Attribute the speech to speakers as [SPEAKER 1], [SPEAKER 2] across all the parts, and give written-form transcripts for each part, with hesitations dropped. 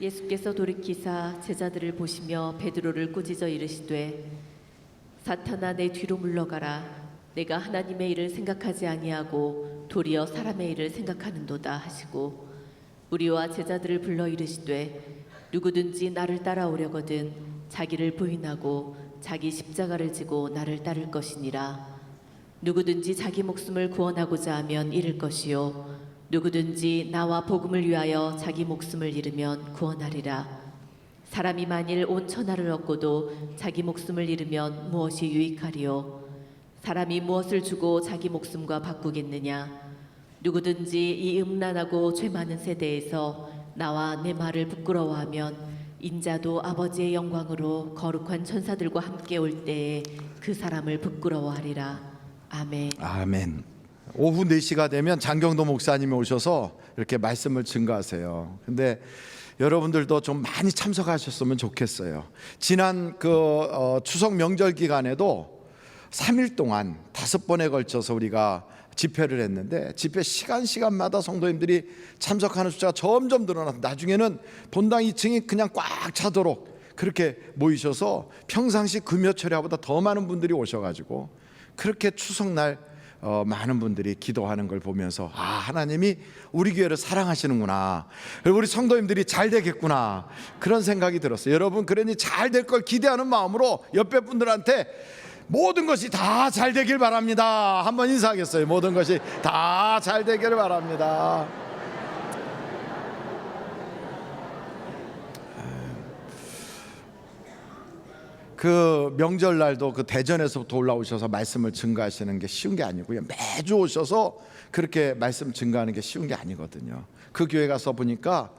[SPEAKER 1] 예수께서 돌이키사 제자들을 보시며 베드로를 꾸짖어 이르시되 사탄아 내 뒤로 물러가라. 내가 하나님의 일을 생각하지 아니하고 도리어 사람의 일을 생각하는도다 하시고 우리와 제자들을 불러 이르시되 누구든지 나를 따라오려거든 자기를 부인하고 자기 십자가를 지고 나를 따를 것이니라. 누구든지 자기 목숨을 구원하고자 하면 잃을 것이요 누구든지 나와 복음을 위하여 자기 목숨을 잃으면 구원하리라. 사람이 만일 온 천하를 얻고도 자기 목숨을 잃으면 무엇이 유익하리요? 사람이 무엇을 주고 자기 목숨과 바꾸겠느냐? 누구든지 이 음란하고 죄 많은 세대에서 나와 내 말을 부끄러워하면 인자도 아버지의 영광으로 거룩한 천사들과 함께 올 때에 그 사람을 부끄러워하리라. 아멘.
[SPEAKER 2] 아멘. 오후 4시가 되면 장경도 목사님이 오셔서 이렇게 말씀을 증거하세요. 근데 여러분들도 좀 많이 참석하셨으면 좋겠어요. 지난 추석 명절 기간에도 3일 동안 5번에 걸쳐서 우리가 집회를 했는데 집회 시간마다 성도님들이 참석하는 숫자가 점점 늘어나서 나중에는 본당 2층이 그냥 꽉 차도록 그렇게 모이셔서 평상시 금요철야보다 더 많은 분들이 오셔가지고 그렇게 추석날 많은 분들이 기도하는 걸 보면서 하나님이 우리 교회를 사랑하시는구나, 그리고 우리 성도님들이 잘 되겠구나, 그런 생각이 들었어요. 여러분, 그러니 잘 될 걸 기대하는 마음으로 옆에 분들한테 모든 것이 다 잘 되길 바랍니다 한번 인사하겠어요? 모든 것이 다 잘 되기를 바랍니다. 그 명절날도 그 대전에서부터 올라오셔서 말씀을 증거하시는 게 쉬운 게 아니고요, 매주 오셔서 그렇게 말씀 증거하는 게 쉬운 게 아니거든요. 그 교회 가서 보니까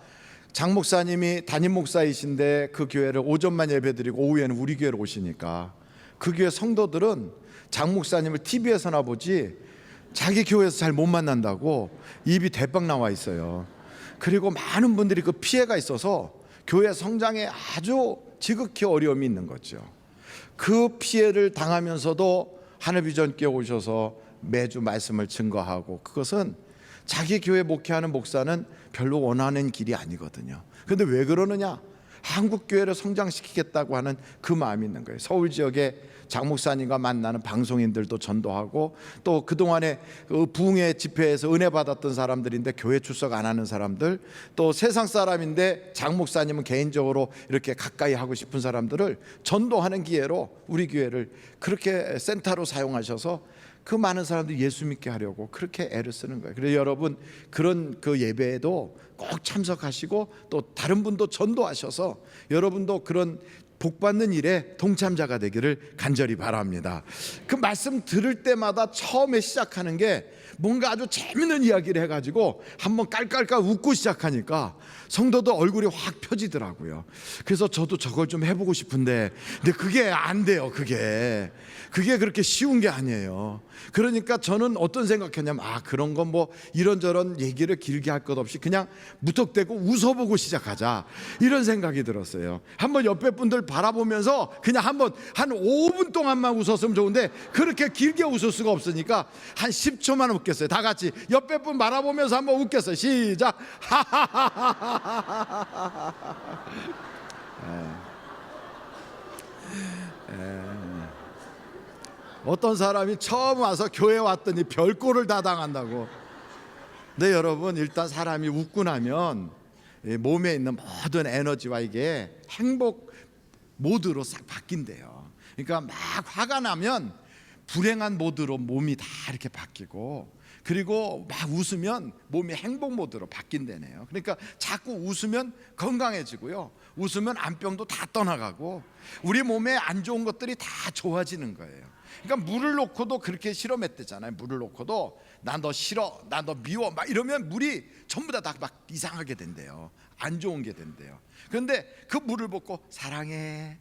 [SPEAKER 2] 장 목사님이 담임 목사이신데 그 교회를 오전만 예배드리고 오후에는 우리 교회로 오시니까 그 교회 성도들은 장 목사님을 TV에서나 보지 자기 교회에서 잘 못 만난다고 입이 대빵 나와 있어요. 그리고 많은 분들이 그 피해가 있어서 교회 성장에 아주 지극히 어려움이 있는 거죠. 그 피해를 당하면서도 하늘비전교회 오셔서 매주 말씀을 증거하고, 그것은 자기 교회 목회하는 목사는 별로 원하는 길이 아니거든요. 그런데 왜 그러느냐? 한국 교회를 성장시키겠다고 하는 그 마음이 있는 거예요. 서울 지역에 장 목사님과 만나는 방송인들도 전도하고, 또 그동안에 그 부흥회 집회에서 은혜 받았던 사람들인데 교회 출석 안 하는 사람들, 또 세상 사람인데 장 목사님은 개인적으로 이렇게 가까이 하고 싶은 사람들을 전도하는 기회로 우리 교회를 그렇게 센터로 사용하셔서 그 많은 사람들이 예수 믿게 하려고 그렇게 애를 쓰는 거예요. 그래서 여러분, 그런 그 예배에도 꼭 참석하시고 또 다른 분도 전도하셔서 여러분도 그런 복받는 일에 동참자가 되기를 간절히 바랍니다. 그 말씀 들을 때마다 처음에 시작하는 게 뭔가 아주 재밌는 이야기를 해가지고 한번 깔깔깔 웃고 시작하니까 성도도 얼굴이 확 펴지더라고요. 그래서 저도 저걸 좀 해보고 싶은데, 근데 그게 안 돼요. 그게 그렇게 쉬운 게 아니에요. 그러니까 저는 어떤 생각했냐면, 그런 건 뭐 이런저런 얘기를 길게 할 것 없이 그냥 무턱대고 웃어보고 시작하자, 이런 생각이 들었어요. 한번 옆에 분들 바라보면서 그냥 한번 한 5분 동안만 웃었으면 좋은데 그렇게 길게 웃을 수가 없으니까 한 10초만 웃겠어요. 다 같이 옆에 분 바라보면서 한번 웃겠어요. 시작. 어떤 사람이 처음 와서 교회 왔더니 별꼴을 다 당한다고. 근데 여러분, 일단 사람이 웃고 나면 몸에 있는 모든 에너지와 이게 행복 모드로 싹 바뀐대요. 그러니까 막 화가 나면 불행한 모드로 몸이 다 이렇게 바뀌고, 그리고 막 웃으면 몸이 행복 모드로 바뀐대네요. 그러니까 자꾸 웃으면 건강해지고요, 웃으면 암병도 다 떠나가고 우리 몸에 안 좋은 것들이 다 좋아지는 거예요. 그러니까 물을 놓고도 그렇게 실험했대잖아요. 물을 놓고도 난 너 싫어, 난 너 미워 막 이러면 물이 전부 다 막 이상하게 된대요. 안 좋은 게 된대요. 그런데 그 물을 붓고 사랑해,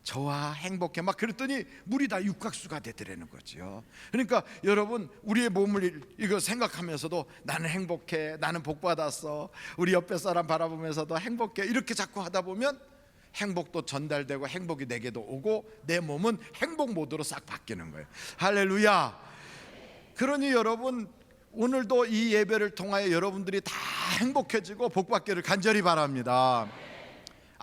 [SPEAKER 2] 좋아, 행복해 막 그랬더니 물이 다 육각수가 되더라는 거죠. 그러니까 여러분, 우리의 몸을 이거 생각하면서도 나는 행복해, 나는 복받았어, 우리 옆에 사람 바라보면서도 행복해, 이렇게 자꾸 하다 보면 행복도 전달되고 행복이 내게도 오고 내 몸은 행복 모드로 싹 바뀌는 거예요. 할렐루야. 그러니 여러분, 오늘도 이 예배를 통하여 여러분들이 다 행복해지고 복받기를 간절히 바랍니다.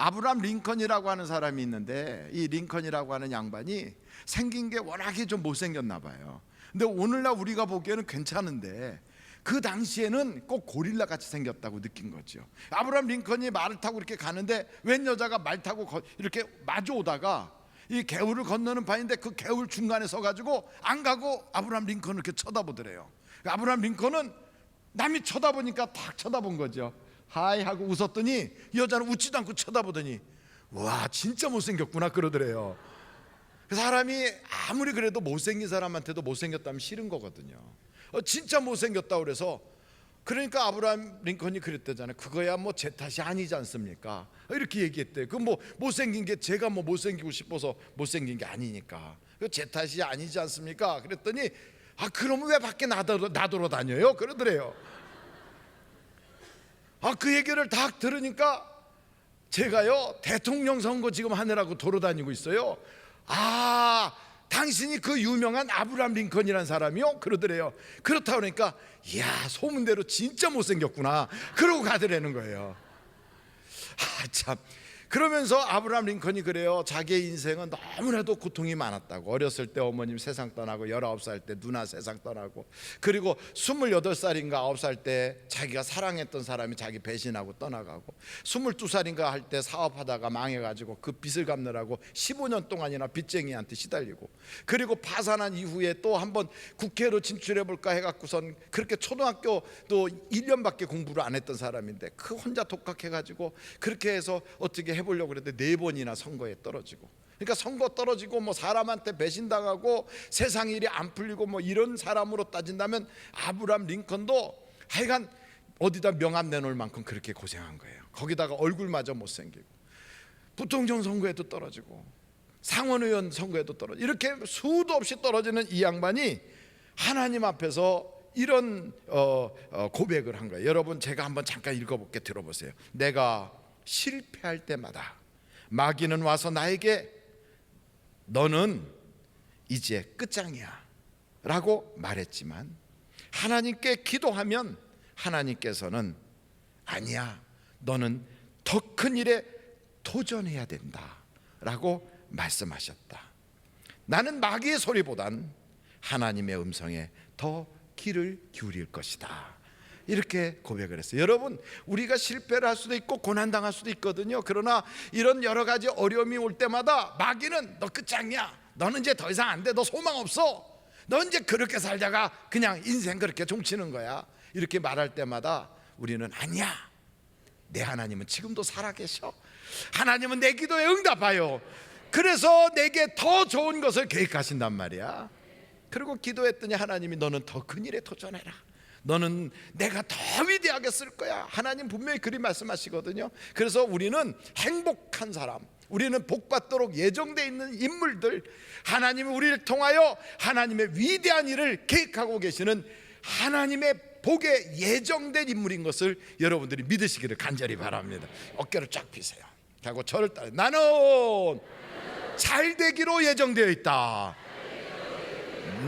[SPEAKER 2] 아브라함 링컨이라고 하는 사람이 있는데, 이 링컨이라고 하는 양반이 생긴 게 워낙에 좀 못생겼나 봐요. 근데 오늘날 우리가 보기에는 괜찮은데 그 당시에는 꼭 고릴라 같이 생겼다고 느낀 거죠. 아브라함 링컨이 말을 타고 이렇게 가는데 웬 여자가 말 타고 이렇게 마주 오다가 이 개울을 건너는 바인데 그 개울 중간에 서가지고 안 가고 아브라함 링컨을 이렇게 쳐다보더래요. 아브라함 링컨은 남이 쳐다보니까 탁 쳐다본 거죠. 하이 하고 웃었더니 이 여자는 웃지도 않고 쳐다보더니 와 진짜 못생겼구나 그러더래요. 그 사람이 아무리 그래도 못생긴 사람한테도 못생겼다면 싫은 거거든요. 진짜 못생겼다고 그래서, 그러니까 아브라함 링컨이 그랬대잖아요. 그거야 뭐 제 탓이 아니지 않습니까? 이렇게 얘기했대. 그 뭐 못생긴 게 제가 뭐 못생기고 싶어서 못생긴 게 아니니까 제 탓이 아니지 않습니까? 그랬더니 그러면 왜 밖에 나돌아다녀요? 그러더래요. 그 얘기를 딱 들으니까 제가요 대통령 선거 지금 하느라고 돌아다니고 있어요. 당신이 그 유명한 아브라함 링컨이라는 사람이요? 그러더래요. 그렇다 그러니까 이야 소문대로 진짜 못생겼구나 그러고 가더라는 거예요. 참. 그러면서 아브라함 링컨이 그래요. 자기의 인생은 너무나도 고통이 많았다고. 어렸을 때 어머님 세상 떠나고 19살 때 누나 세상 떠나고, 그리고 28살인가 9살 때 자기가 사랑했던 사람이 자기 배신하고 떠나가고, 22살인가 할 때 사업하다가 망해가지고 그 빚을 갚느라고 15년 동안이나 빚쟁이한테 시달리고, 그리고 파산한 이후에 또 한번 국회로 진출해볼까 해갖고선 그렇게 초등학교도 1년밖에 공부를 안 했던 사람인데 그 혼자 독학해가지고 그렇게 해서 어떻게 해보려고 그랬는데 4번이나 선거에 떨어지고, 그러니까 선거 떨어지고 뭐 사람한테 배신당하고 세상 일이 안 풀리고 뭐 이런 사람으로 따진다면 아브라함 링컨도 하여간 어디다 명함 내놓을 만큼 그렇게 고생한 거예요. 거기다가 얼굴마저 못생기고 부통령 선거에도 떨어지고 상원의원 선거에도 떨어지고 이렇게 수도 없이 떨어지는 이 양반이 하나님 앞에서 이런 고백을 한 거예요. 여러분 제가 한번 잠깐 읽어볼게 들어보세요. 내가 실패할 때마다 마귀는 와서 나에게 너는 이제 끝장이야 라고 말했지만, 하나님께 기도하면 하나님께서는 아니야 너는 더 큰 일에 도전해야 된다 라고 말씀하셨다. 나는 마귀의 소리보단 하나님의 음성에 더 귀를 기울일 것이다 이렇게 고백을 했어요. 여러분 우리가 실패를 할 수도 있고 고난당할 수도 있거든요. 그러나 이런 여러 가지 어려움이 올 때마다 마귀는 너 끝장이야, 너는 이제 더 이상 안 돼, 너 소망 없어, 너 이제 그렇게 살다가 그냥 인생 그렇게 종치는 거야 이렇게 말할 때마다 우리는 아니야, 내 하나님은 지금도 살아계셔, 하나님은 내 기도에 응답하여 그래서 내게 더 좋은 것을 계획하신단 말이야. 그리고 기도했더니 하나님이 너는 더 큰 일에 도전해라, 너는 내가 더 위대하게 쓸 거야. 하나님 분명히 그리 말씀하시거든요. 그래서 우리는 행복한 사람, 우리는 복받도록 예정되어 있는 인물들, 하나님이 우리를 통하여 하나님의 위대한 일을 계획하고 계시는 하나님의 복에 예정된 인물인 것을 여러분들이 믿으시기를 간절히 바랍니다. 어깨를 쫙 펴세요. 하고 저를 따라 나는 잘 되기로 예정되어 있다.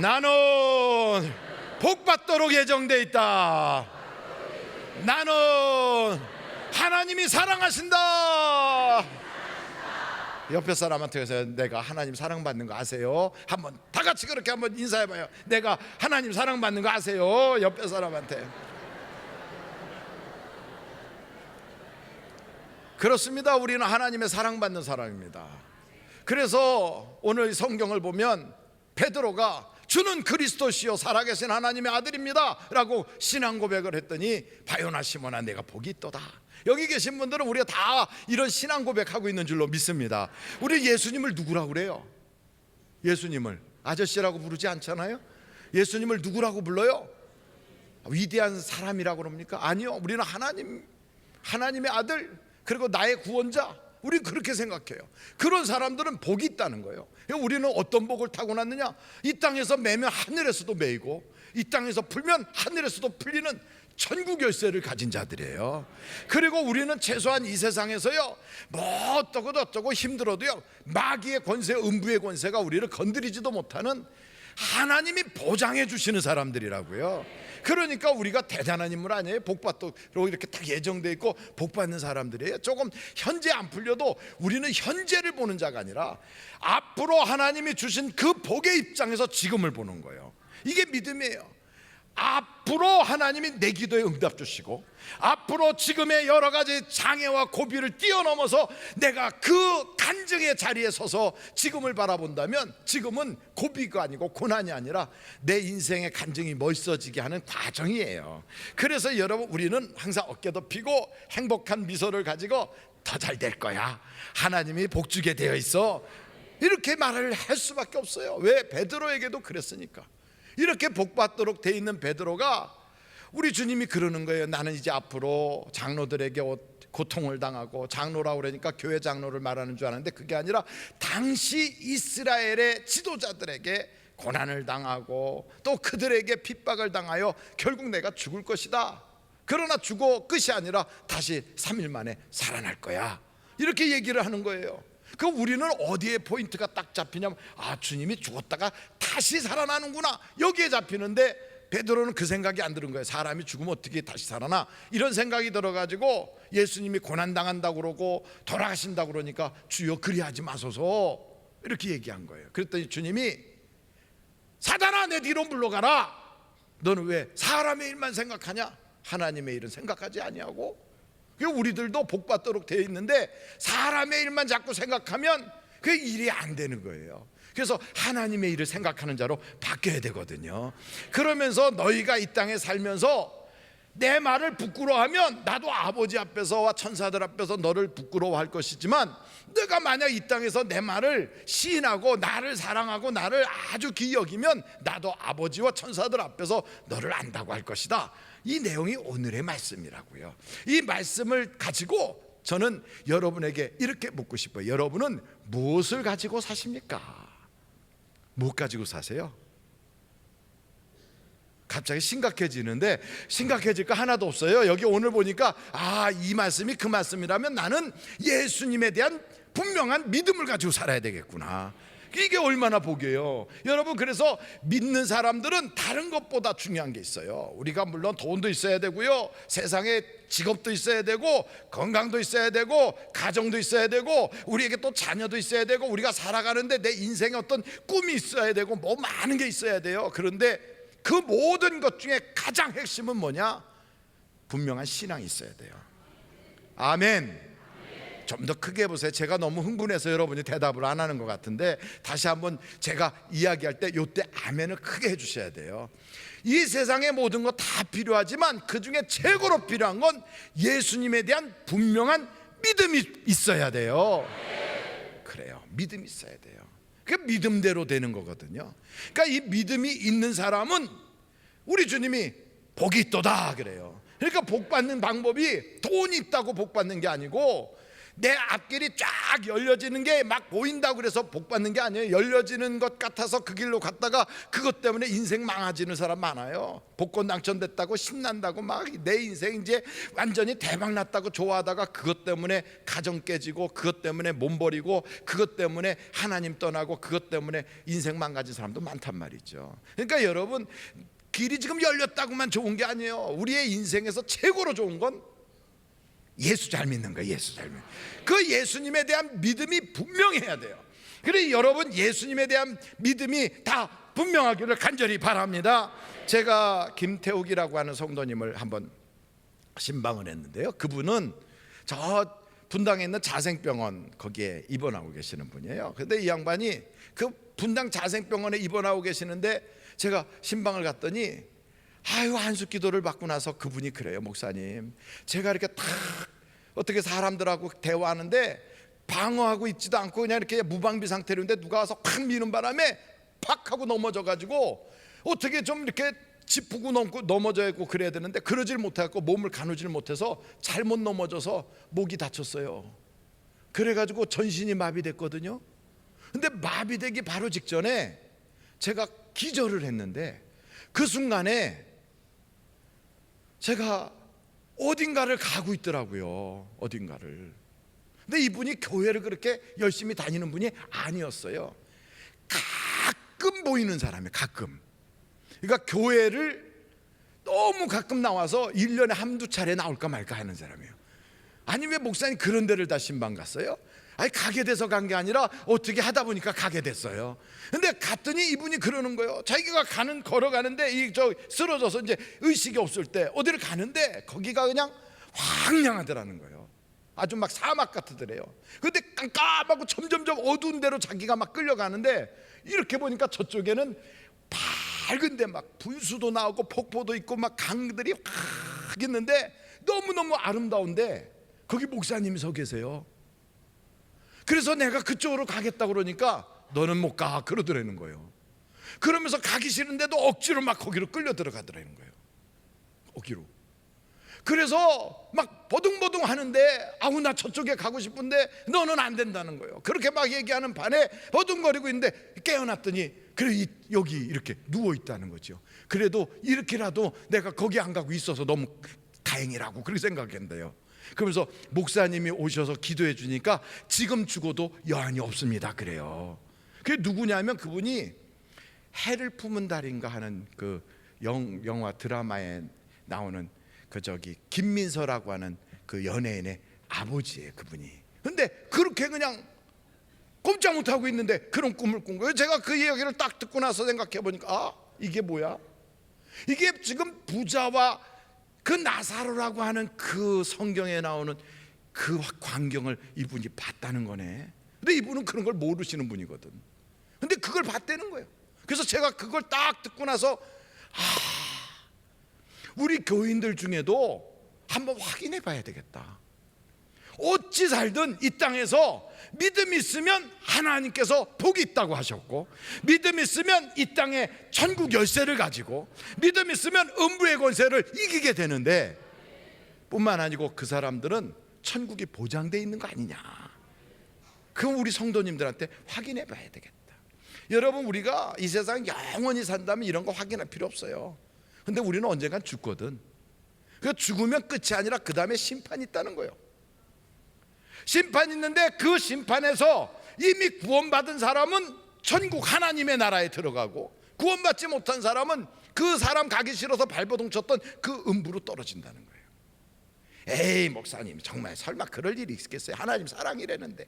[SPEAKER 2] 나는 복받도록 예정되어 있다. 나는 하나님이 사랑하신다. 옆에 사람한테 해서 내가 하나님 사랑받는 거 아세요? 한번 다 같이 그렇게 한번 인사해봐요. 내가 하나님 사랑받는 거 아세요? 옆에 사람한테. 그렇습니다. 우리는 하나님의 사랑받는 사람입니다. 그래서 오늘 성경을 보면 베드로가 주는 그리스도시요 살아계신 하나님의 아들입니다 라고 신앙 고백을 했더니 바요나 시몬아 내가 복이 있도다. 여기 계신 분들은 우리가 다 이런 신앙 고백하고 있는 줄로 믿습니다. 우리 예수님을 누구라고 그래요? 예수님을 아저씨라고 부르지 않잖아요. 예수님을 누구라고 불러요? 위대한 사람이라고 그럽니까? 아니요, 우리는 하나님의 아들, 그리고 나의 구원자, 우리 그렇게 생각해요. 그런 사람들은 복이 있다는 거예요. 우리는 어떤 복을 타고났느냐? 이 땅에서 매면 하늘에서도 매이고 이 땅에서 풀면 하늘에서도 풀리는 천국 열쇠를 가진 자들이에요. 그리고 우리는 최소한 이 세상에서요 뭐 어쩌고 힘들어도요 마귀의 권세, 음부의 권세가 우리를 건드리지도 못하는 하나님이 보장해 주시는 사람들이라고요. 그러니까 우리가 대단한 인물 아니에요? 복받도록 이렇게 딱 예정돼 있고 복받는 사람들이에요. 조금 현재 안 풀려도 우리는 현재를 보는 자가 아니라 앞으로 하나님이 주신 그 복의 입장에서 지금을 보는 거예요. 이게 믿음이에요. 앞으로 하나님이 내 기도에 응답 주시고, 앞으로 지금의 여러 가지 장애와 고비를 뛰어넘어서 내가 그 간증의 자리에 서서 지금을 바라본다면, 지금은 고비가 아니고 고난이 아니라 내 인생의 간증이 멋있어지게 하는 과정이에요. 그래서 여러분, 우리는 항상 어깨도 펴고 행복한 미소를 가지고 더 잘 될 거야, 하나님이 복 주게 되어 있어, 이렇게 말을 할 수밖에 없어요. 왜? 베드로에게도 그랬으니까. 이렇게 복받도록 돼 있는 베드로가, 우리 주님이 그러는 거예요. 나는 이제 앞으로 장로들에게 고통을 당하고, 장로라고 그러니까 교회 장로를 말하는 줄 아는데 그게 아니라 당시 이스라엘의 지도자들에게 고난을 당하고 또 그들에게 핍박을 당하여 결국 내가 죽을 것이다. 그러나 죽어 끝이 아니라 다시 3일 만에 살아날 거야, 이렇게 얘기를 하는 거예요. 그 우리는 어디에 포인트가 딱 잡히냐면, 아, 주님이 죽었다가 다시 살아나는구나, 여기에 잡히는데 베드로는 그 생각이 안 드는 거예요. 사람이 죽으면 어떻게 다시 살아나, 이런 생각이 들어가지고 예수님이 고난당한다고 그러고 돌아가신다고 그러니까 주여 그리하지 마소서, 이렇게 얘기한 거예요. 그랬더니 주님이, 사단아 내 뒤로 물러가라, 너는 왜 사람의 일만 생각하냐, 하나님의 일은 생각하지 아니하고. 우리들도 복받도록 되어 있는데 사람의 일만 자꾸 생각하면 그 일이 안 되는 거예요. 그래서 하나님의 일을 생각하는 자로 바뀌어야 되거든요. 그러면서 너희가 이 땅에 살면서 내 말을 부끄러워하면 나도 아버지 앞에서와 천사들 앞에서 너를 부끄러워할 것이지만, 내가 만약 이 땅에서 내 말을 시인하고 나를 사랑하고 나를 아주 귀히 여기면 나도 아버지와 천사들 앞에서 너를 안다고 할 것이다. 이 내용이 오늘의 말씀이라고요. 이 말씀을 가지고 저는 여러분에게 이렇게 묻고 싶어요. 여러분은 무엇을 가지고 사십니까? 무엇 가지고 사세요? 갑자기 심각해지는데 심각해질 거 하나도 없어요. 여기 오늘 보니까, 아, 이 말씀이 그 말씀이라면 나는 예수님에 대한 분명한 믿음을 가지고 살아야 되겠구나. 이게 얼마나 복이에요, 여러분. 그래서 믿는 사람들은 다른 것보다 중요한 게 있어요. 우리가 물론 돈도 있어야 되고요, 세상에 직업도 있어야 되고, 건강도 있어야 되고, 가정도 있어야 되고, 우리에게 또 자녀도 있어야 되고, 우리가 살아가는데 내 인생에 어떤 꿈이 있어야 되고, 뭐 많은 게 있어야 돼요. 그런데 그 모든 것 중에 가장 핵심은 뭐냐? 분명한 신앙이 있어야 돼요. 아멘. 좀 더 크게 보세요. 제가 너무 흥분해서 여러분이 대답을 안 하는 것 같은데, 다시 한번 제가 이야기할 때 요때 아멘을 크게 해주셔야 돼요. 이 세상의 모든 거 다 필요하지만 그 중에 최고로 필요한 건 예수님에 대한 분명한 믿음이 있어야 돼요. 그래요, 믿음이 있어야 돼요. 그 믿음대로 되는 거거든요. 그러니까 이 믿음이 있는 사람은 우리 주님이 복이 있도다 그래요. 그러니까 복 받는 방법이 돈이 있다고 복 받는 게 아니고, 내 앞길이 쫙 열려지는 게 막 보인다고 그래서 복 받는 게 아니에요. 열려지는 것 같아서 그 길로 갔다가 그것 때문에 인생 망가지는 사람 많아요. 복권 당첨됐다고 신난다고 막 내 인생 이제 완전히 대박 났다고 좋아하다가 그것 때문에 가정 깨지고, 그것 때문에 몸 버리고, 그것 때문에 하나님 떠나고, 그것 때문에 인생 망가진 사람도 많단 말이죠. 그러니까 여러분, 길이 지금 열렸다고만 좋은 게 아니에요. 우리의 인생에서 최고로 좋은 건 예수 잘 믿는 거예요. 예수 잘 믿는, 그 예수님에 대한 믿음이 분명해야 돼요. 그래, 여러분 예수님에 대한 믿음이 다 분명하기를 간절히 바랍니다. 제가 김태욱이라고 하는 성도님을 한번 신방을 했는데요, 그분은 저 분당에 있는 자생병원 거기에 입원하고 계시는 분이에요. 그런데 이 양반이 그 분당 자생병원에 입원하고 계시는데 제가 신방을 갔더니, 아유, 한숨 기도를 받고 나서 그분이 그래요. 목사님, 제가 이렇게 탁 어떻게 사람들하고 대화하는데 방어하고 있지도 않고 그냥 이렇게 무방비 상태로 있는데 누가 와서 팍 미는 바람에 팍 하고 넘어져 가지고 어떻게 좀 이렇게 짚고 넘어져 있고 그래야 되는데 그러질 못하고 몸을 가누질 못해서 잘못 넘어져서 목이 다쳤어요. 그래가지고 전신이 마비됐거든요. 근데 마비되기 바로 직전에 제가 기절을 했는데, 그 순간에 제가 어딘가를 가고 있더라고요. 어딘가를. 근데 이분이 교회를 그렇게 열심히 다니는 분이 아니었어요. 가끔 보이는 사람이에요. 가끔. 그러니까 교회를 너무 가끔 나와서 1년에 한두 차례 나올까 말까 하는 사람이에요. 아니 왜 목사님 그런 데를 다 신방 갔어요? 아니 가게 돼서 간 게 아니라 어떻게 하다 보니까 가게 됐어요. 근데 갔더니 이분이 그러는 거예요. 자기가 걸어가는데 쓰러져서 이제 의식이 없을 때 어디를 가는데 거기가 그냥 황량하더라는 거예요. 아주 막 사막 같으더래요. 근데 깜깜하고 점점점 어두운 데로 자기가 막 끌려가는데 이렇게 보니까 저쪽에는 밝은데 막 분수도 나오고 폭포도 있고 막 강들이 확 있는데 너무너무 아름다운데 거기 목사님이 서 계세요. 그래서 내가 그쪽으로 가겠다 그러니까 너는 못 가 그러더라는 거예요. 그러면서 가기 싫은데도 억지로 막 거기로 끌려 들어가더라는 거예요. 거기로. 그래서 막 버둥버둥 하는데 아우 나 저쪽에 가고 싶은데 너는 안 된다는 거예요. 그렇게 막 얘기하는 반에 버둥거리고 있는데 깨어났더니 그래 여기 이렇게 누워 있다는 거죠. 그래도 이렇게라도 내가 거기 안 가고 있어서 너무 다행이라고 그렇게 생각했는데요. 그러면서 목사님이 오셔서 기도해 주니까 지금 죽어도 여한이 없습니다 그래요. 그게 누구냐면 그분이 해를 품은 달인가 하는 그 영화 드라마에 나오는 김민서라고 하는 그 연예인의 아버지예요 그분이. 근데 그렇게 그냥 꼼짝 못하고 있는데 그런 꿈을 꾼 거예요. 제가 그 이야기를 딱 듣고 나서 생각해 보니까 아 이게 뭐야? 이게 지금 부자와 그 나사로라고 하는 그 성경에 나오는 그 광경을 이분이 봤다는 거네. 근데 이분은 그런 걸 모르시는 분이거든. 근데 그걸 봤다는 거예요. 그래서 제가 그걸 딱 듣고 나서 우리 교인들 중에도 한번 확인해 봐야 되겠다. 어찌 살든 이 땅에서 믿음 있으면 하나님께서 복이 있다고 하셨고, 믿음 있으면 이 땅에 천국 열쇠를 가지고, 믿음 있으면 음부의 권세를 이기게 되는데, 뿐만 아니고 그 사람들은 천국이 보장되어 있는 거 아니냐. 그거 우리 성도님들한테 확인해 봐야 되겠다. 여러분 우리가 이 세상 영원히 산다면 이런 거 확인할 필요 없어요. 근데 우리는 언젠간 죽거든. 그 죽으면 끝이 아니라 그 다음에 심판이 있다는 거예요. 심판 있는데 그 심판에서 이미 구원받은 사람은 천국 하나님의 나라에 들어가고, 구원받지 못한 사람은 그 사람 가기 싫어서 발버둥 쳤던 그 음부로 떨어진다는 거예요. 에이 목사님 정말 설마 그럴 일이 있겠어요? 하나님 사랑이라는데.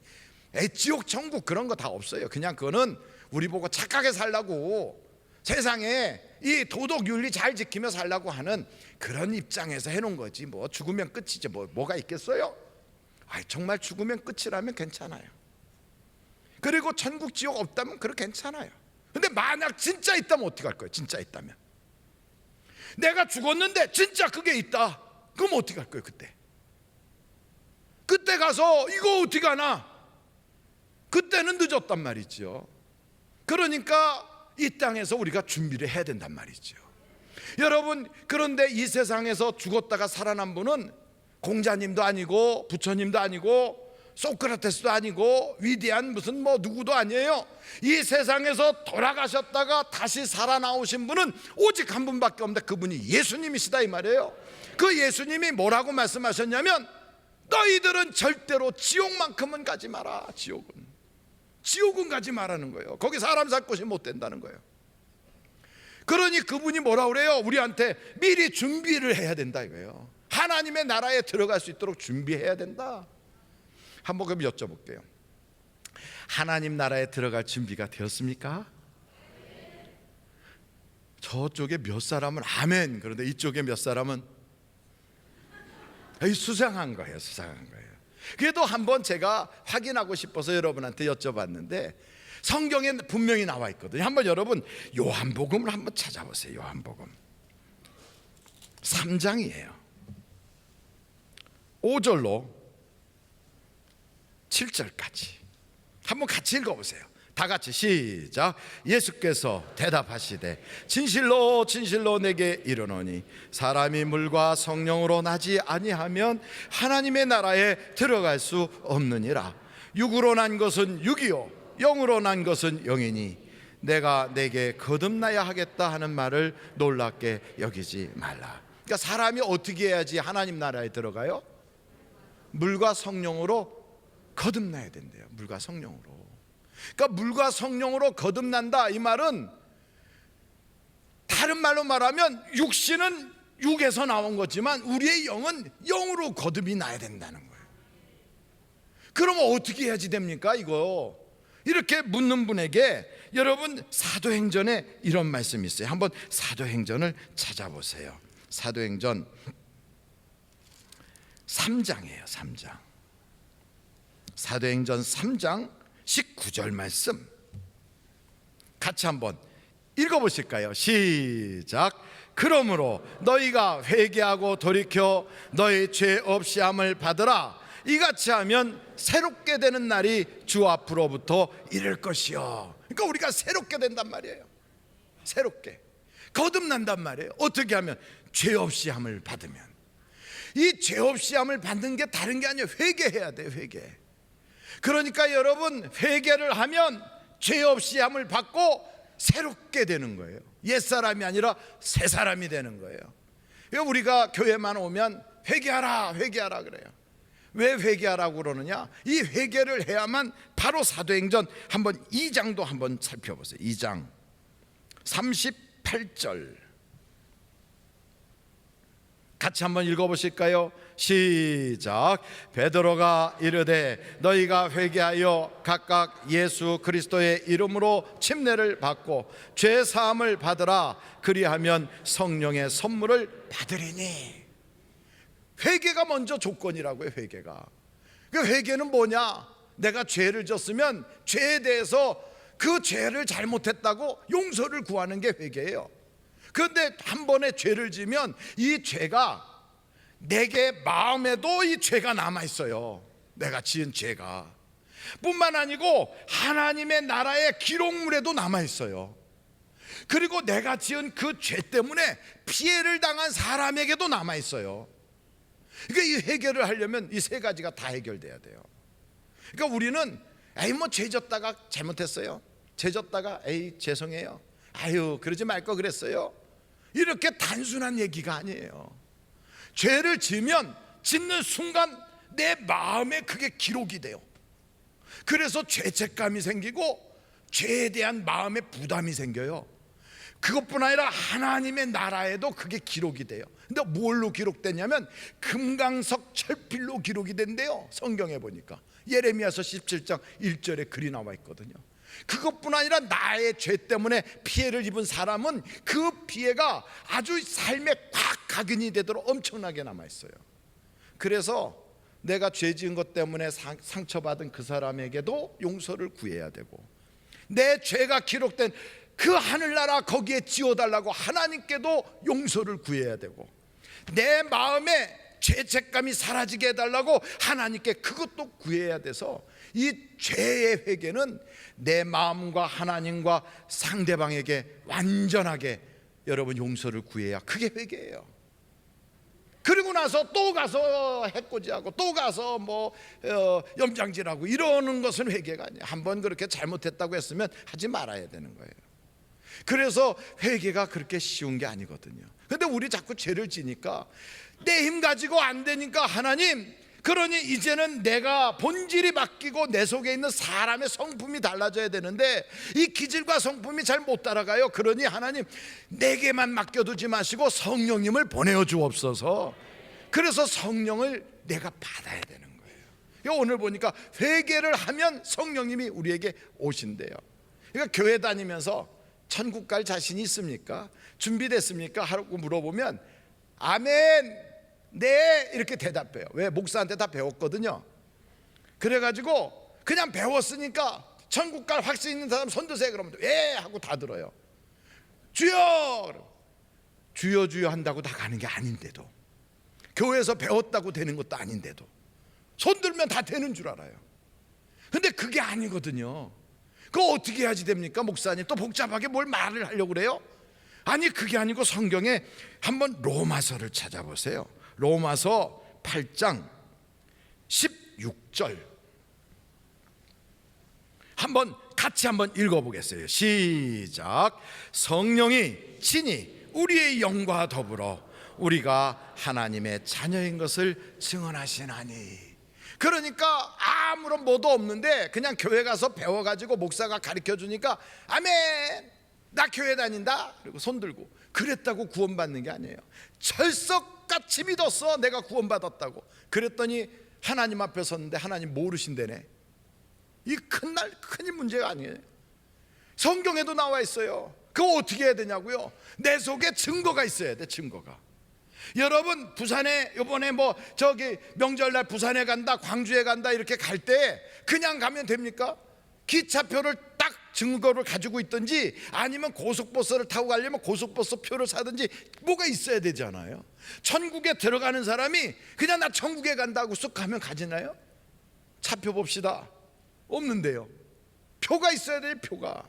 [SPEAKER 2] 에이 지옥 천국 그런 거 다 없어요. 그냥 그거는 우리 보고 착하게 살라고, 세상에 이 도덕 윤리 잘 지키며 살라고 하는 그런 입장에서 해놓은 거지. 뭐 죽으면 끝이지 뭐가 있겠어요? 정말 죽으면 끝이라면 괜찮아요. 그리고 천국 지옥 없다면 그래 괜찮아요. 근데 만약 진짜 있다면 어떻게 할 거예요? 진짜 있다면 내가 죽었는데 진짜 그게 있다, 그럼 어떻게 할 거예요? 그때 가서 이거 어떻게 하나? 그때는 늦었단 말이죠. 그러니까 이 땅에서 우리가 준비를 해야 된단 말이죠. 여러분 그런데 이 세상에서 죽었다가 살아난 분은 공자님도 아니고 부처님도 아니고 소크라테스도 아니고 위대한 무슨 누구도 아니에요. 이 세상에서 돌아가셨다가 다시 살아나오신 분은 오직 한 분밖에 없는데 그분이 예수님이시다 이 말이에요. 그 예수님이 뭐라고 말씀하셨냐면 너희들은 절대로 지옥만큼은 가지 마라. 지옥은 가지 말라는 거예요. 거기 사람 살 곳이 못 된다는 거예요. 그러니 그분이 뭐라 그래요? 우리한테 미리 준비를 해야 된다 이거예요. 하나님의 나라에 들어갈 수 있도록 준비해야 된다. 한번 그럼 여쭤볼게요. 하나님 나라에 들어갈 준비가 되었습니까? 저쪽에 몇 사람은 아멘, 그런데 이쪽에 몇 사람은 수상한 거예요. 그래도 한번 제가 확인하고 싶어서 여러분한테 여쭤봤는데 성경에 분명히 나와 있거든요. 한번 여러분 요한복음을 한번 찾아보세요. 요한복음 3장이에요 5절로 7절까지 한번 같이 읽어보세요. 다 같이 시작. 예수께서 대답하시되 진실로 진실로 내게 이르노니 사람이 물과 성령으로 나지 아니하면 하나님의 나라에 들어갈 수 없느니라. 육으로 난 것은 육이요 영으로 난 것은 영이니 내가 내게 거듭나야 하겠다 하는 말을 놀랍게 여기지 말라. 그러니까 사람이 어떻게 해야지 하나님 나라에 들어가요? 물과 성령으로 거듭나야 된대요. 물과 성령으로. 그러니까 물과 성령으로 거듭난다 이 말은 다른 말로 말하면 육신은 육에서 나온 거지만 우리의 영은 영으로 거듭이 나야 된다는 거예요. 그러면 어떻게 해야지 됩니까? 이거 이렇게 묻는 분에게 여러분 사도행전에 이런 말씀이 있어요. 한번 사도행전을 찾아보세요. 사도행전 3장이에요. 3장. 사도행전 3장 19절 말씀 같이 한번 읽어보실까요? 시작. 그러므로 너희가 회개하고 돌이켜 너희 죄 없이 함을 받으라. 이같이 하면 새롭게 되는 날이 주 앞으로부터 이를 것이요. 그러니까 우리가 새롭게 된단 말이에요. 새롭게 거듭난단 말이에요. 어떻게 하면? 죄 없이 함을 받으면. 이 죄 없이 함을 받는 게 다른 게 아니에요. 회개해야 돼요. 회개. 그러니까 여러분 회개를 하면 죄 없이 함을 받고 새롭게 되는 거예요. 옛사람이 아니라 새사람이 되는 거예요. 우리가 교회만 오면 회개하라 회개하라 그래요. 왜 회개하라고 그러느냐? 이 회개를 해야만 바로 사도행전 한번 2장도 한번 살펴보세요. 2장 38절 같이 한번 읽어보실까요? 시작. 베드로가 이르되 너희가 회개하여 각각 예수 그리스도의 이름으로 침례를 받고 죄 사함을 받으라. 그리하면 성령의 선물을 받으리니. 회개가 먼저 조건이라고요. 회개가. 그 회개는 뭐냐? 내가 죄를 졌으면 죄에 대해서 그 죄를 잘못했다고 용서를 구하는 게 회개예요. 그런데 한 번에 죄를 지면 이 죄가 내게 마음에도 이 죄가 남아있어요. 내가 지은 죄가 뿐만 아니고 하나님의 나라의 기록물에도 남아있어요. 그리고 내가 지은 그 죄 때문에 피해를 당한 사람에게도 남아있어요. 그러니까 이 해결을 하려면 이 세 가지가 다 해결돼야 돼요. 그러니까 우리는 에이 뭐 죄 졌다가 잘못했어요, 죄 졌다가 에이 죄송해요, 아유 그러지 말 거 그랬어요, 이렇게 단순한 얘기가 아니에요. 죄를 지으면 짓는 순간 내 마음에 그게 기록이 돼요. 그래서 죄책감이 생기고 죄에 대한 마음의 부담이 생겨요. 그것뿐 아니라 하나님의 나라에도 그게 기록이 돼요. 근데 뭘로 기록됐냐면 금강석 철필로 기록이 된대요. 성경에 보니까 예레미야서 17장 1절에 글이 나와 있거든요. 그것뿐 아니라 나의 죄 때문에 피해를 입은 사람은 그 피해가 아주 삶에 꽉 각인이 되도록 엄청나게 남아있어요. 그래서 내가 죄 지은 것 때문에 상처받은 그 사람에게도 용서를 구해야 되고, 내 죄가 기록된 그 하늘나라 거기에 지어달라고 하나님께도 용서를 구해야 되고, 내 마음에 죄책감이 사라지게 해달라고 하나님께 그것도 구해야 돼서 이 죄의 회개는 내 마음과 하나님과 상대방에게 완전하게 여러분 용서를 구해야 그게 회개예요. 그리고 나서 또 가서 해코지하고 또 가서 뭐 염장질하고 이러는 것은 회개가 아니에요. 한번 그렇게 잘못했다고 했으면 하지 말아야 되는 거예요. 그래서 회개가 그렇게 쉬운 게 아니거든요. 근데 우리 자꾸 죄를 지니까 내 힘 가지고 안 되니까 하나님, 그러니 이제는 내가 본질이 바뀌고 내 속에 있는 사람의 성품이 달라져야 되는데 이 기질과 성품이 잘 못 따라가요. 그러니 하나님 내게만 맡겨두지 마시고 성령님을 보내어 주옵소서. 그래서 성령을 내가 받아야 되는 거예요. 오늘 보니까 회개를 하면 성령님이 우리에게 오신대요. 그러니까 교회 다니면서 천국 갈 자신이 있습니까? 준비됐습니까? 하고 물어보면 아멘, 네 이렇게 대답해요. 왜? 목사한테 다 배웠거든요. 그래가지고 그냥 배웠으니까 천국 갈 확신 있는 사람 손 드세요 그러면 예 하고 다 들어요. 주여, 주여 주여 한다고 다 가는 게 아닌데도, 교회에서 배웠다고 되는 것도 아닌데도 손 들면 다 되는 줄 알아요. 근데 그게 아니거든요. 그거 어떻게 해야지 됩니까? 목사님 또 복잡하게 뭘 말을 하려고 그래요? 아니 그게 아니고 성경에 한번 로마서를 찾아보세요. 로마서 8장 16절 한번 같이 한번 읽어보겠어요. 시작. 성령이 친히 우리의 영과 더불어 우리가 하나님의 자녀인 것을 증언하시나니. 그러니까 아무런 뭐도 없는데 그냥 교회 가서 배워가지고 목사가 가르쳐주니까 아멘 나 교회 다닌다 그리고 손 들고 그랬다고 구원받는 게 아니에요. 철석같이 믿었어. 내가 구원받았다고. 그랬더니 하나님 앞에 섰는데 하나님 모르신다네. 이 큰 문제가 아니에요. 성경에도 나와 있어요. 그거 어떻게 해야 되냐고요? 내 속에 증거가 있어야 돼. 증거가. 여러분 부산에 이번에 명절날 부산에 간다, 광주에 간다 이렇게 갈 때 그냥 가면 됩니까? 기차표를 딱 증거를 가지고 있든지 아니면 고속버스를 타고 가려면 고속버스 표를 사든지 뭐가 있어야 되잖아요. 천국에 들어가는 사람이 그냥 나 천국에 간다고 쑥 가면 가지나요? 차표 봅시다. 없는데요. 표가 있어야 돼요. 표가.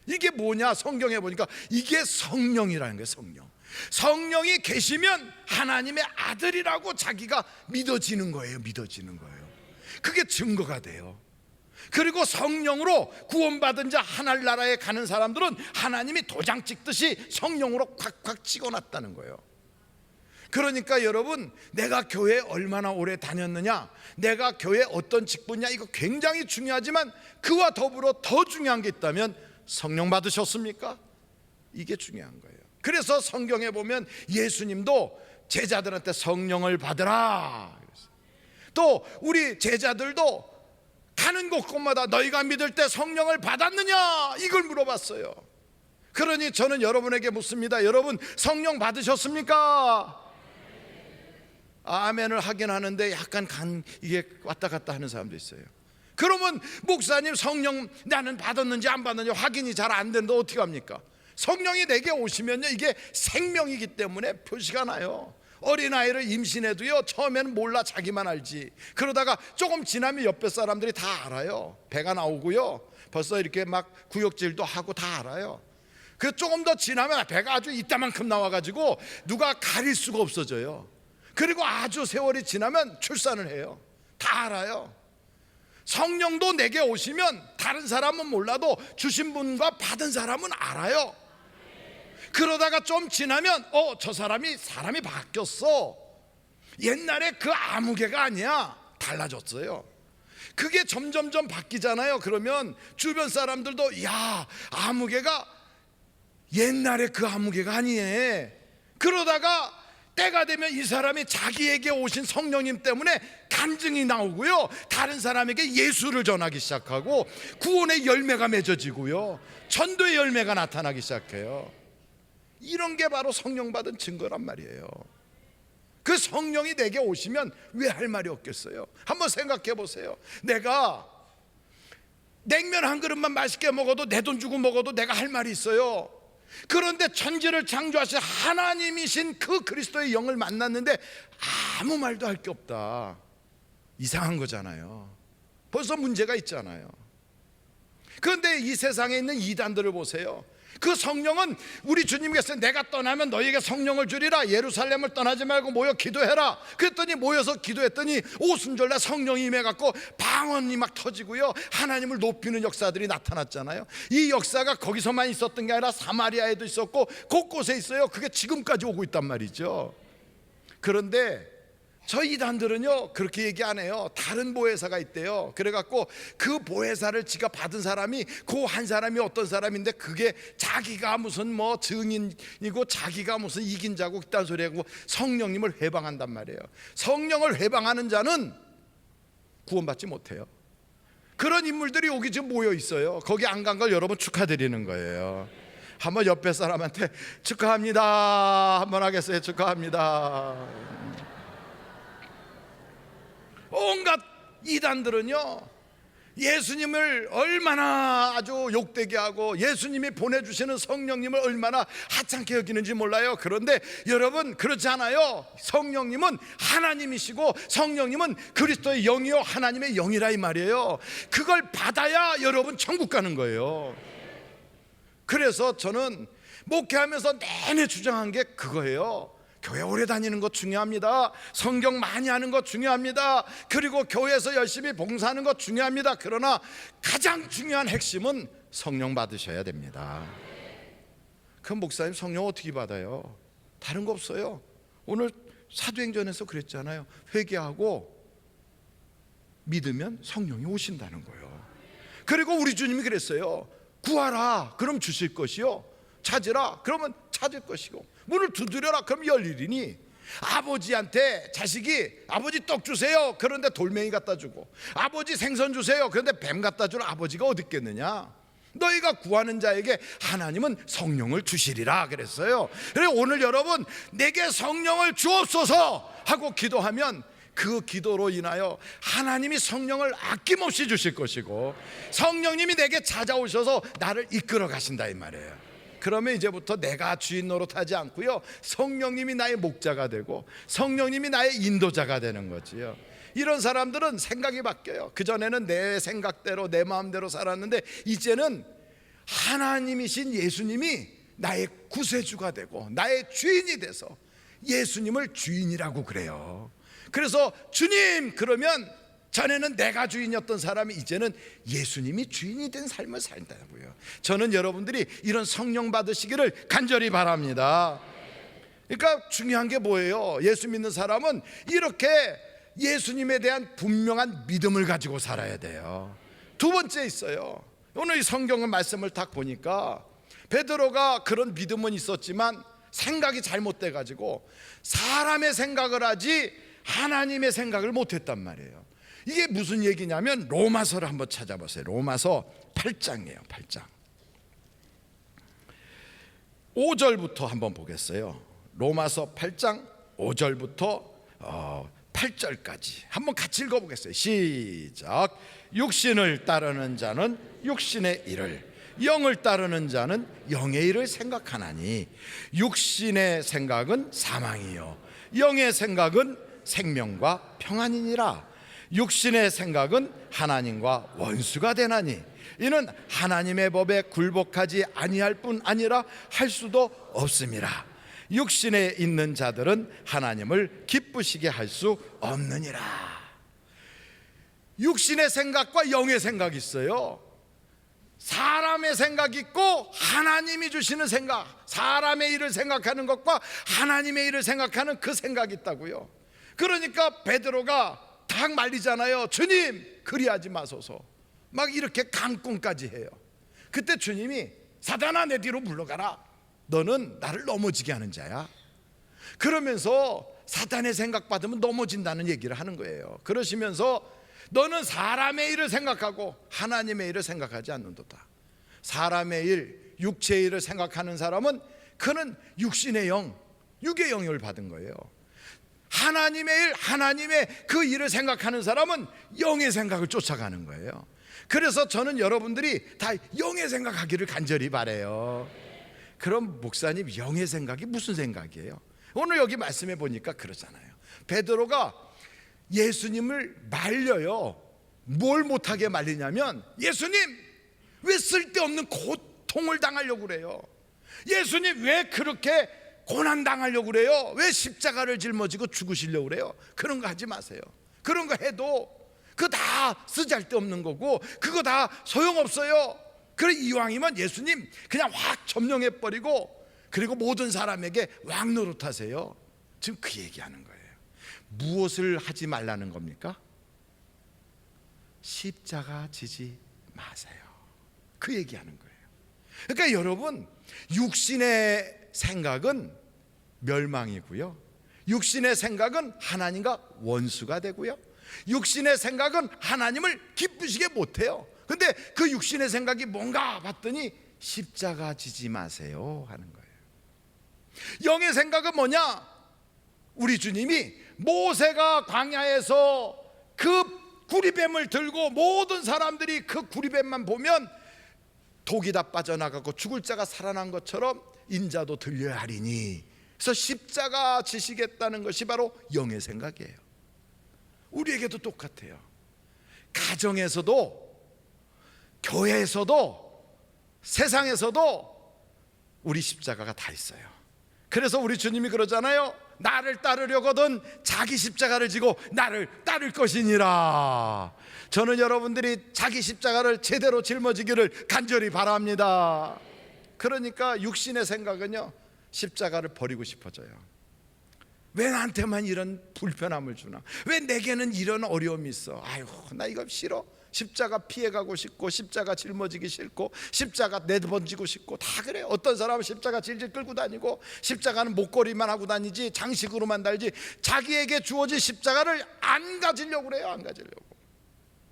[SPEAKER 2] 이게 뭐냐? 성경에 보니까 이게 성령이라는 거예요. 성령. 성령이 계시면 하나님의 아들이라고 자기가 믿어지는 거예요. 믿어지는 거예요. 그게 증거가 돼요. 그리고 성령으로 구원받은 자 하늘나라에 가는 사람들은 하나님이 도장 찍듯이 성령으로 콱콱 찍어놨다는 거예요. 그러니까 여러분, 내가 교회에 얼마나 오래 다녔느냐, 내가 교회에 어떤 직분이냐, 이거 굉장히 중요하지만 그와 더불어 더 중요한 게 있다면 성령 받으셨습니까? 이게 중요한 거예요. 그래서 성경에 보면 예수님도 제자들한테 성령을 받으라. 또 우리 제자들도 가는 곳곳마다 너희가 믿을 때 성령을 받았느냐 이걸 물어봤어요. 그러니 저는 여러분에게 묻습니다. 여러분 성령 받으셨습니까? 아멘을 하긴 하는데 약간 이게 왔다 갔다 하는 사람도 있어요. 그러면 목사님 성령 나는 받았는지 안 받았는지 확인이 잘 안 되는데 어떻게 합니까? 성령이 내게 오시면요, 이게 생명이기 때문에 표시가 나요. 어린아이를 임신해도요, 처음에는 몰라, 자기만 알지. 그러다가 조금 지나면 옆에 사람들이 다 알아요. 배가 나오고요, 벌써 이렇게 막 구역질도 하고 다 알아요. 그 조금 더 지나면 배가 아주 이따만큼 나와가지고 누가 가릴 수가 없어져요. 그리고 아주 세월이 지나면 출산을 해요. 다 알아요. 성령도 내게 오시면 다른 사람은 몰라도 주신 분과 받은 사람은 알아요. 그러다가 좀 지나면 저 사람이 바뀌었어. 옛날에 그 아무개가 아니야. 달라졌어요. 그게 점점점 바뀌잖아요. 그러면 주변 사람들도 야, 아무개가 옛날에 그 아무개가 아니에. 그러다가 때가 되면 이 사람이 자기에게 오신 성령님 때문에 간증이 나오고요, 다른 사람에게 예수를 전하기 시작하고 구원의 열매가 맺어지고요, 전도의 열매가 나타나기 시작해요. 이런 게 바로 성령 받은 증거란 말이에요. 그 성령이 내게 오시면 왜 할 말이 없겠어요? 한번 생각해 보세요. 내가 냉면 한 그릇만 맛있게 먹어도, 내 돈 주고 먹어도 내가 할 말이 있어요. 그런데 천지를 창조하신 하나님이신 그 그리스도의 영을 만났는데 아무 말도 할 게 없다. 이상한 거잖아요. 벌써 문제가 있잖아요. 그런데 이 세상에 있는 이단들을 보세요. 그 성령은 우리 주님께서 내가 떠나면 너희에게 성령을 주리라, 예루살렘을 떠나지 말고 모여 기도해라. 그랬더니 모여서 기도했더니 오순절날 성령이 임해갖고 방언이 막 터지고요, 하나님을 높이는 역사들이 나타났잖아요. 이 역사가 거기서만 있었던 게 아니라 사마리아에도 있었고 곳곳에 있어요. 그게 지금까지 오고 있단 말이죠. 그런데 저 이단들은요 그렇게 얘기 안 해요. 다른 보혜사가 있대요. 그래갖고 그 보혜사를 지가 받은 사람이 그 한 사람이 어떤 사람인데 그게 자기가 무슨 증인이고 자기가 무슨 이긴 자고 그딴 소리하고 성령님을 회방한단 말이에요. 성령을 회방하는 자는 구원받지 못해요. 그런 인물들이 여기 지금 모여 있어요. 거기 안 간 걸 여러분 축하드리는 거예요. 한번 옆에 사람한테 축하합니다 한번 하겠어요? 축하합니다. 온갖 이단들은요 예수님을 얼마나 아주 욕되게 하고 예수님이 보내주시는 성령님을 얼마나 하찮게 여기는지 몰라요. 그런데 여러분 그렇지 않아요. 성령님은 하나님이시고 성령님은 그리스도의 영이요 하나님의 영이라 이 말이에요. 그걸 받아야 여러분 천국 가는 거예요. 그래서 저는 목회하면서 내내 주장한 게 그거예요. 교회 오래 다니는 것 중요합니다. 성경 많이 하는 것 중요합니다. 그리고 교회에서 열심히 봉사하는 것 중요합니다. 그러나 가장 중요한 핵심은 성령 받으셔야 됩니다. 그럼 목사님 성령 어떻게 받아요? 다른 거 없어요. 오늘 사도행전에서 그랬잖아요. 회개하고 믿으면 성령이 오신다는 거예요. 그리고 우리 주님이 그랬어요. 구하라 그럼 주실 것이요, 찾으라 그러면 찾을 것이고, 문을 두드려라 그럼 열리리니, 아버지한테 자식이 아버지 떡 주세요 그런데 돌멩이 갖다 주고, 아버지 생선 주세요 그런데 뱀 갖다 주는 아버지가 어디 있겠느냐. 너희가 구하는 자에게 하나님은 성령을 주시리라 그랬어요. 그래서 오늘 여러분, 내게 성령을 주옵소서 하고 기도하면 그 기도로 인하여 하나님이 성령을 아낌없이 주실 것이고, 성령님이 내게 찾아오셔서 나를 이끌어 가신다 이 말이에요. 그러면 이제부터 내가 주인 노릇하지 않고요, 성령님이 나의 목자가 되고 성령님이 나의 인도자가 되는 거지요. 이런 사람들은 생각이 바뀌어요. 그전에는 내 생각대로 내 마음대로 살았는데, 이제는 하나님이신 예수님이 나의 구세주가 되고 나의 주인이 돼서 예수님을 주인이라고 그래요. 그래서 주님 그러면, 전에는 내가 주인이었던 사람이 이제는 예수님이 주인이 된 삶을 산다고요. 저는 여러분들이 이런 성령 받으시기를 간절히 바랍니다. 그러니까 중요한 게 뭐예요? 예수 믿는 사람은 이렇게 예수님에 대한 분명한 믿음을 가지고 살아야 돼요. 두 번째 있어요. 오늘 이 성경의 말씀을 딱 보니까 베드로가 그런 믿음은 있었지만 생각이 잘못돼 가지고 사람의 생각을 하지 하나님의 생각을 못했단 말이에요. 이게 무슨 얘기냐면 로마서를 한번 찾아보세요. 로마서 8장이에요. 8장 5절부터 한번 보겠어요. 로마서 8장 5절부터 8절까지 한번 같이 읽어보겠어요. 시작. 육신을 따르는 자는 육신의 일을, 영을 따르는 자는 영의 일을 생각하나니, 육신의 생각은 사망이요 영의 생각은 생명과 평안이니라. 육신의 생각은 하나님과 원수가 되나니, 이는 하나님의 법에 굴복하지 아니할 뿐 아니라 할 수도 없음이라. 육신에 있는 자들은 하나님을 기쁘시게 할 수 없느니라. 육신의 생각과 영의 생각이 있어요. 사람의 생각이 있고 하나님이 주시는 생각, 사람의 일을 생각하는 것과 하나님의 일을 생각하는 그 생각이 있다고요. 그러니까 베드로가 딱 말리잖아요. 주님 그리하지 마소서. 막 이렇게 강권까지 해요. 그때 주님이 사단아 내 뒤로 물러가라. 너는 나를 넘어지게 하는 자야. 그러면서 사단의 생각 받으면 넘어진다는 얘기를 하는 거예요. 그러시면서 너는 사람의 일을 생각하고 하나님의 일을 생각하지 않는도다. 사람의 일, 육체의 일을 생각하는 사람은 그는 육신의 영, 육의 영향을 받은 거예요. 하나님의 일, 하나님의 그 일을 생각하는 사람은 영의 생각을 쫓아가는 거예요. 그래서 저는 여러분들이 다 영의 생각하기를 간절히 바라요. 그럼 목사님 영의 생각이 무슨 생각이에요? 오늘 여기 말씀해 보니까 그러잖아요. 베드로가 예수님을 말려요. 뭘 못하게 말리냐면, 예수님 왜 쓸데없는 고통을 당하려고 그래요? 예수님 왜 그렇게 고난 당하려고 그래요? 왜 십자가를 짊어지고 죽으시려고 그래요? 그런 거 하지 마세요. 그런 거 해도 그거 다 쓰잘데없는 거고 그거 다 소용없어요. 그래 이왕이면 예수님 그냥 확 점령해버리고 그리고 모든 사람에게 왕 노릇하세요. 지금 그 얘기하는 거예요. 무엇을 하지 말라는 겁니까? 십자가 지지 마세요. 그 얘기하는 거예요. 그러니까 여러분, 육신의 생각은 멸망이고요, 육신의 생각은 하나님과 원수가 되고요, 육신의 생각은 하나님을 기쁘시게 못해요. 근데 그 육신의 생각이 뭔가 봤더니 십자가 지지 마세요 하는 거예요. 영의 생각은 뭐냐? 우리 주님이 모세가 광야에서 그 구리뱀을 들고 모든 사람들이 그 구리뱀만 보면 독이 다 빠져나가고 죽을 자가 살아난 것처럼 인자도 들려야 하리니, 그래서 십자가 지시겠다는 것이 바로 영의 생각이에요. 우리에게도 똑같아요. 가정에서도 교회에서도 세상에서도 우리 십자가가 다 있어요. 그래서 우리 주님이 그러잖아요. 나를 따르려거든 자기 십자가를 지고 나를 따를 것이니라. 저는 여러분들이 자기 십자가를 제대로 짊어지기를 간절히 바랍니다. 그러니까 육신의 생각은요, 십자가를 버리고 싶어져요. 왜 나한테만 이런 불편함을 주나? 왜 내게는 이런 어려움이 있어? 아유 나 이거 싫어. 십자가 피해가고 싶고 십자가 짊어지기 싫고 십자가 내던지고 싶고 다 그래요. 어떤 사람은 십자가 질질 끌고 다니고 십자가는 목걸이만 하고 다니지 장식으로만 달지 자기에게 주어진 십자가를 안 가지려고 그래요. 안 가지려고.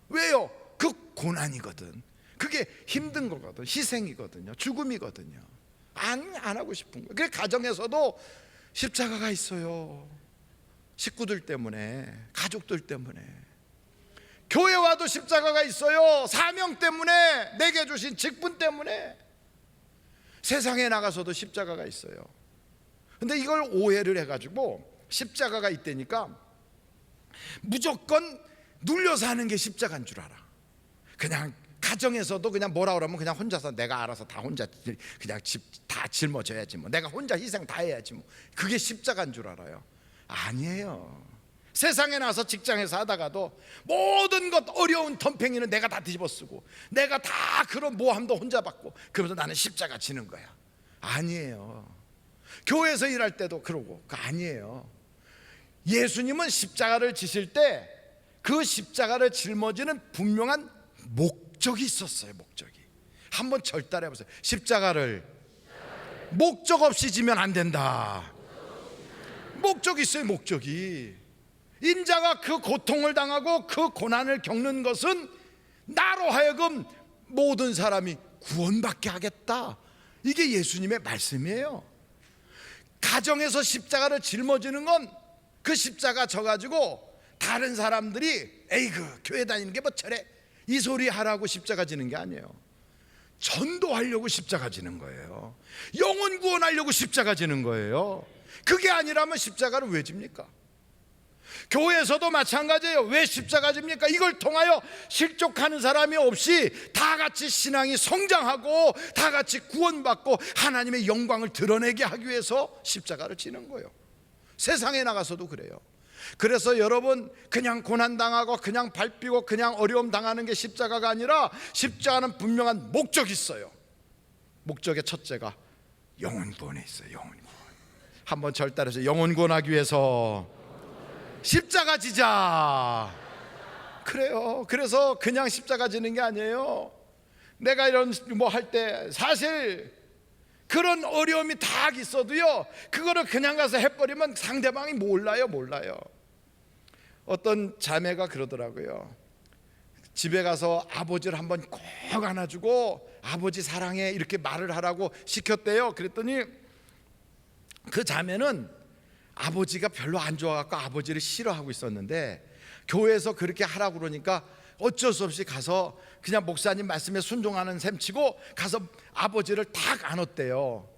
[SPEAKER 2] 왜요? 그 고난이거든. 그게 힘든 거거든. 희생이거든요. 죽음이거든요. 안 하고 싶은 거예요. 그래 가정에서도 십자가가 있어요. 식구들 때문에, 가족들 때문에. 교회와도 십자가가 있어요. 사명 때문에, 내게 주신 직분 때문에. 세상에 나가서도 십자가가 있어요. 근데 이걸 오해를 해가지고 십자가가 있다니까 무조건 눌려서 하는 게 십자가인 줄 알아. 그냥 가정에서도 그냥 뭐라 그러면 그냥 혼자서 내가 알아서 다 혼자 그냥 다 짊어져야지 뭐, 내가 혼자 희생 다 해야지 뭐, 그게 십자가인 줄 알아요. 아니에요. 세상에 나와서 직장에서 하다가도 모든 것 어려운 덤팽이는 내가 다 뒤집어 쓰고 내가 다 그런 모함도 혼자 받고 그러면서 나는 십자가 지는 거야. 아니에요. 교회에서 일할 때도 그러고 그거 아니에요. 예수님은 십자가를 지실 때 그 십자가를 짊어지는 분명한 목적이 있었어요. 목적이. 한번 절단해 보세요. 십자가를 목적 없이 지면 안 된다. 목적이 있어요. 목적이. 인자가 그 고통을 당하고 그 고난을 겪는 것은 나로 하여금 모든 사람이 구원받게 하겠다. 이게 예수님의 말씀이에요. 가정에서 십자가를 짊어지는 건 그 십자가 져가지고 다른 사람들이 에이그 교회 다니는 게 뭐 저래 이 소리 하라고 십자가 지는 게 아니에요. 전도하려고 십자가 지는 거예요. 영혼 구원하려고 십자가 지는 거예요. 그게 아니라면 십자가를 왜 집니까? 교회에서도 마찬가지예요. 왜 십자가 집니까? 이걸 통하여 실족하는 사람이 없이 다 같이 신앙이 성장하고 다 같이 구원받고 하나님의 영광을 드러내게 하기 위해서 십자가를 지는 거예요. 세상에 나가서도 그래요. 그래서 여러분 그냥 고난당하고 그냥 밟히고 그냥 어려움 당하는 게 십자가가 아니라 십자가는 분명한 목적이 있어요. 목적의 첫째가 영혼 구원에 있어요. 영혼 구원. 한번 절단해서 영혼 구원하기 위해서 십자가 지자. 그래요. 그래서 그냥 십자가 지는 게 아니에요. 내가 이런 뭐 할 때 사실 그런 어려움이 다 있어도요 그거를 그냥 가서 해버리면 상대방이 몰라요. 어떤 자매가 그러더라고요. 집에 가서 아버지를 한번 꼭 안아주고 아버지 사랑해 이렇게 말을 하라고 시켰대요. 그랬더니 그 자매는 아버지가 별로 안 좋아갖고 아버지를 싫어하고 있었는데 교회에서 그렇게 하라고 그러니까 어쩔 수 없이 가서 그냥 목사님 말씀에 순종하는 셈 치고 가서 아버지를 딱 안았대요.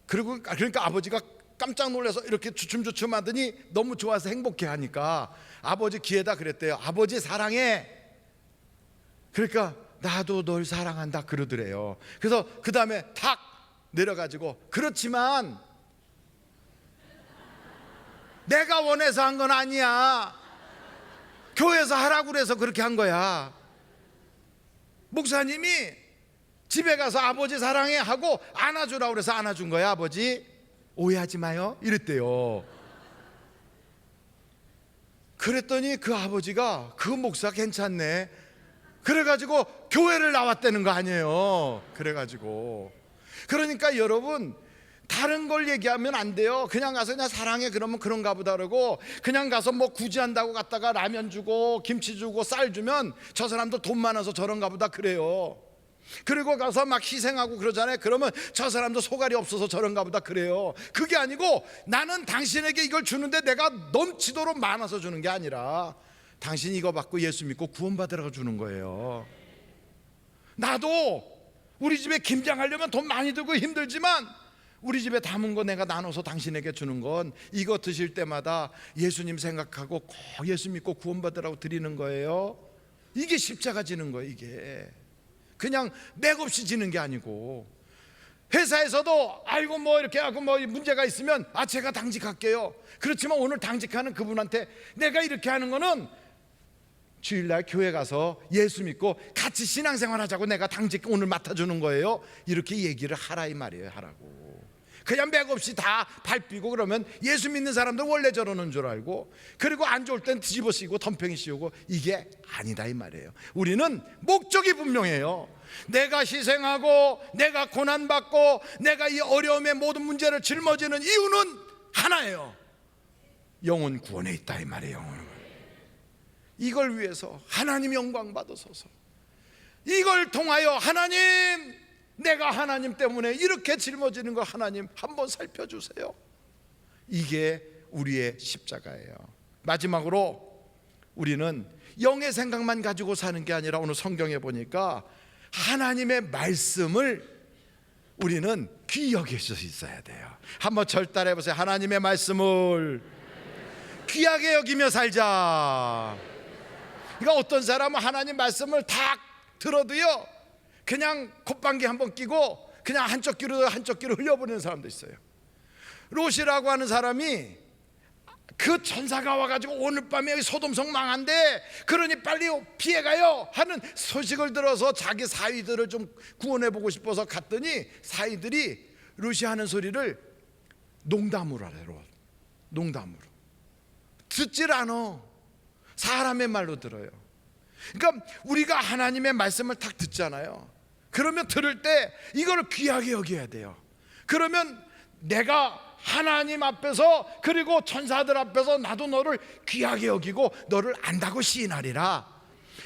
[SPEAKER 2] 그러니까 아버지가 깜짝 놀라서 이렇게 주춤주춤 하더니 너무 좋아서 행복해 하니까 아버지 귀에다 그랬대요. 아버지 사랑해. 그러니까 나도 널 사랑한다 그러더래요. 그래서 그 다음에 탁 내려가지고 그렇지만 내가 원해서 한 건 아니야. 교회에서 하라고 그래서 그렇게 한 거야. 목사님이 집에 가서 아버지 사랑해 하고 안아주라고 그래서 안아준 거야. 아버지 오해하지 마요 이랬대요. 그랬더니 그 아버지가 그 목사 괜찮네 그래가지고 교회를 나왔다는 거 아니에요. 그래가지고 그러니까 여러분 다른 걸 얘기하면 안 돼요. 그냥 가서 그냥 사랑해 그러면 그런가 보다 그러고 그냥 가서 뭐 구제한다고 갔다가 라면 주고 김치 주고 쌀 주면 저 사람도 돈 많아서 저런가 보다 그래요. 그리고 가서 막 희생하고 그러잖아요. 그러면 저 사람도 소갈이 없어서 저런가 보다 그래요. 그게 아니고 나는 당신에게 이걸 주는데 내가 넘치도록 많아서 주는 게 아니라 당신이 이거 받고 예수 믿고 구원받으라고 주는 거예요. 나도 우리 집에 김장하려면 돈 많이 들고 힘들지만 우리 집에 담은 거 내가 나눠서 당신에게 주는 건 이거 드실 때마다 예수님 생각하고 꼭 예수 믿고 구원받으라고 드리는 거예요. 이게 십자가 지는 거예요. 이게 그냥 맥없이 지는 게 아니고 회사에서도 아이고 뭐 이렇게 하고 뭐 문제가 있으면 제가 당직할게요. 그렇지만 오늘 당직하는 그분한테 내가 이렇게 하는 거는 주일날 교회 가서 예수 믿고 같이 신앙생활 하자고 내가 당직 오늘 맡아주는 거예요. 이렇게 얘기를 하라 이 말이에요. 하라고. 그냥 맥없이 다 밟히고 그러면 예수 믿는 사람들 원래 저러는 줄 알고, 그리고 안 좋을 땐 뒤집어 씌우고 덤팽이 씌우고, 이게 아니다 이 말이에요. 우리는 목적이 분명해요. 내가 희생하고 내가 고난받고 내가 이 어려움의 모든 문제를 짊어지는 이유는 하나예요. 영혼 구원에 있다 이 말이에요. 영혼. 이걸 위해서 하나님 영광 받으소서. 이걸 통하여 하나님, 내가 하나님 때문에 이렇게 짊어지는 거 하나님 한번 살펴주세요. 이게 우리의 십자가예요. 마지막으로 우리는 영의 생각만 가지고 사는 게 아니라 오늘 성경에 보니까 하나님의 말씀을 우리는 귀히 여겨서 있어야 돼요. 한번 절단해 보세요. 하나님의 말씀을 귀하게 여기며 살자. 그러니까 어떤 사람은 하나님 말씀을 다 들어도요, 그냥 콧방귀 한번 끼고 그냥 한쪽 귀로 흘려보내는 사람도 있어요. 롯이라고 하는 사람이 그 천사가 와가지고 오늘 밤에 여기 소돔성 망한데 그러니 빨리 피해가요 하는 소식을 들어서 자기 사위들을 좀 구원해보고 싶어서 갔더니 사위들이 롯이 하는 소리를 농담으로 하래요. 농담으로 듣질 않아. 사람의 말로 들어요. 그러니까 우리가 하나님의 말씀을 딱 듣잖아요. 그러면 들을 때 이거를 귀하게 여겨야 돼요. 그러면 내가 하나님 앞에서 그리고 천사들 앞에서 나도 너를 귀하게 여기고 너를 안다고 시인하리라.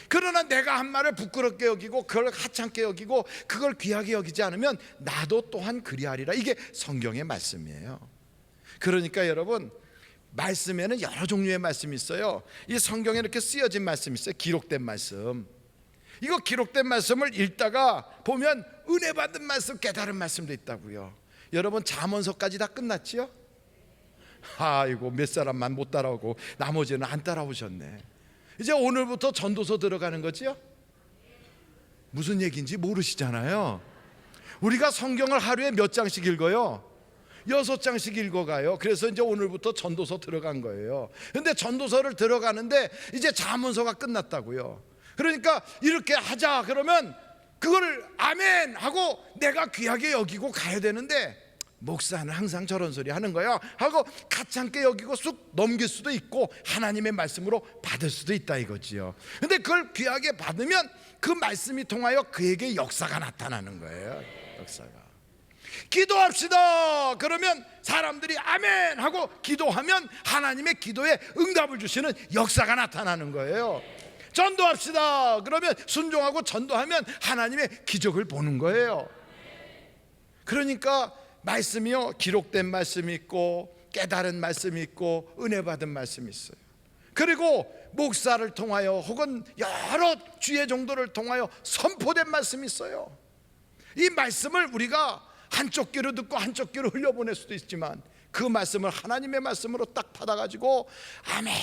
[SPEAKER 2] 그러나 내가 한 말을 부끄럽게 여기고 그걸 하찮게 여기고 그걸 귀하게 여기지 않으면 나도 또한 그리하리라. 이게 성경의 말씀이에요. 그러니까 여러분, 말씀에는 여러 종류의 말씀이 있어요. 이 성경에 이렇게 쓰여진 말씀이 있어요. 기록된 말씀. 이거 기록된 말씀을 읽다가 보면 은혜 받은 말씀, 깨달은 말씀도 있다고요. 여러분, 잠언서까지 다 끝났지요? 아이고, 몇 사람만 못 따라오고 나머지는 안 따라오셨네. 이제 오늘부터 전도서 들어가는 거지요? 무슨 얘기인지 모르시잖아요. 우리가 성경을 하루에 몇 장씩 읽어요? 6장씩 읽어가요. 그래서 이제 오늘부터 전도서 들어간 거예요. 근데 전도서를 들어가는데 이제 잠언서가 끝났다고요. 그러니까 이렇게 하자 그러면 그거를 아멘 하고 내가 귀하게 여기고 가야 되는데, 목사는 항상 저런 소리 하는 거야 하고 가찮게 여기고 쑥 넘길 수도 있고 하나님의 말씀으로 받을 수도 있다 이거지요. 근데 그걸 귀하게 받으면 그 말씀이 통하여 그에게 역사가 나타나는 거예요. 역사가. 기도합시다 그러면 사람들이 아멘 하고 기도하면 하나님의 기도에 응답을 주시는 역사가 나타나는 거예요. 전도합시다 그러면 순종하고 전도하면 하나님의 기적을 보는 거예요. 그러니까 말씀이요, 기록된 말씀이 있고 깨달은 말씀이 있고 은혜 받은 말씀이 있어요. 그리고 목사를 통하여 혹은 여러 주의 종도를 통하여 선포된 말씀이 있어요. 이 말씀을 우리가 한쪽 귀로 듣고 한쪽 귀로 흘려보낼 수도 있지만 그 말씀을 하나님의 말씀으로 딱 받아가지고 아멘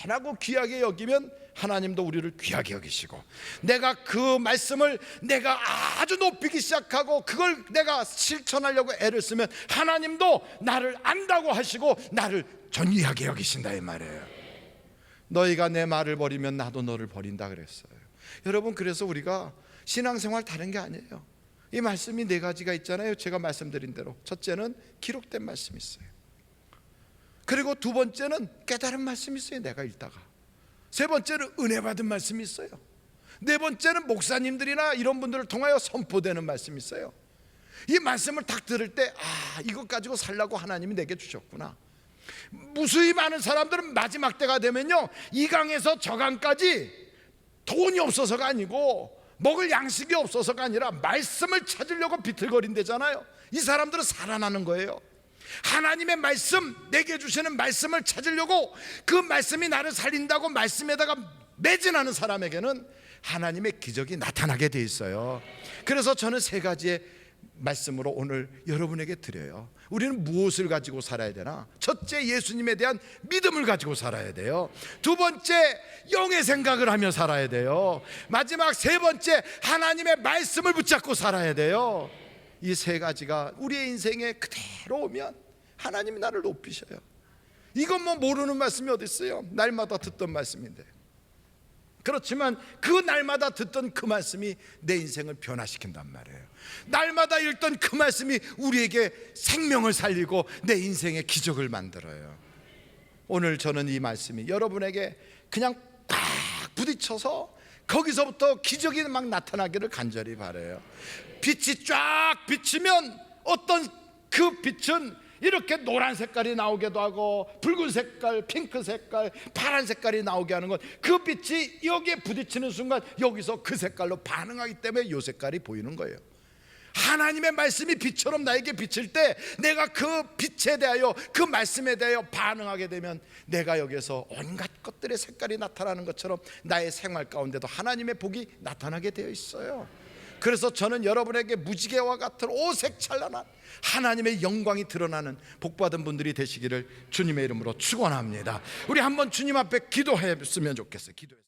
[SPEAKER 2] 하고 귀하게 여기면 하나님도 우리를 귀하게 여기시고, 내가 그 말씀을 내가 아주 높이기 시작하고 그걸 내가 실천하려고 애를 쓰면 하나님도 나를 안다고 하시고 나를 존귀하게 여기신다 이 말이에요. 너희가 내 말을 버리면 나도 너를 버린다 그랬어요. 여러분, 그래서 우리가 신앙생활 다른 게 아니에요. 이 말씀이 4가지가 있잖아요. 제가 말씀드린 대로 첫째는 기록된 말씀이 있어요. 그리고 두 번째는 깨달은 말씀이 있어요. 내가 읽다가. 세 번째는 은혜 받은 말씀이 있어요. 네 번째는 목사님들이나 이런 분들을 통하여 선포되는 말씀이 있어요. 이 말씀을 딱 들을 때 이것 가지고 살라고 하나님이 내게 주셨구나. 무수히 많은 사람들은 마지막 때가 되면요, 이 강에서 저 강까지 돈이 없어서가 아니고 먹을 양식이 없어서가 아니라 말씀을 찾으려고 비틀거린대잖아요. 이 사람들은 살아나는 거예요. 하나님의 말씀, 내게 주시는 말씀을 찾으려고 그 말씀이 나를 살린다고 말씀에다가 매진하는 사람에게는 하나님의 기적이 나타나게 돼 있어요. 그래서 저는 3가지의 말씀으로 오늘 여러분에게 드려요. 우리는 무엇을 가지고 살아야 되나? 첫째, 예수님에 대한 믿음을 가지고 살아야 돼요. 두 번째, 영의 생각을 하며 살아야 돼요. 마지막 3번째, 하나님의 말씀을 붙잡고 살아야 돼요. 이 3가지가 우리의 인생에 그대로 오면 하나님이 나를 높이셔요. 이건 뭐 모르는 말씀이 어디 있어요? 날마다 듣던 말씀인데. 그렇지만 그 날마다 듣던 그 말씀이 내 인생을 변화시킨단 말이에요. 날마다 읽던 그 말씀이 우리에게 생명을 살리고 내 인생의 기적을 만들어요. 오늘 저는 이 말씀이 여러분에게 그냥 꽉 부딪혀서 거기서부터 기적이 막 나타나기를 간절히 바라요. 빛이 쫙 비치면 어떤 그 빛은 이렇게 노란 색깔이 나오기도 하고 붉은 색깔, 핑크 색깔, 파란 색깔이 나오게 하는 것, 그 빛이 여기에 부딪히는 순간 여기서 그 색깔로 반응하기 때문에 이 색깔이 보이는 거예요. 하나님의 말씀이 빛처럼 나에게 비칠 때 내가 그 빛에 대하여, 그 말씀에 대하여 반응하게 되면 내가 여기에서 온갖 것들의 색깔이 나타나는 것처럼 나의 생활 가운데도 하나님의 복이 나타나게 되어 있어요. 그래서 저는 여러분에게 무지개와 같은 오색 찬란한 하나님의 영광이 드러나는 복받은 분들이 되시기를 주님의 이름으로 축원합니다. 우리 한번 주님 앞에 기도했으면 좋겠어요. 기도했어요.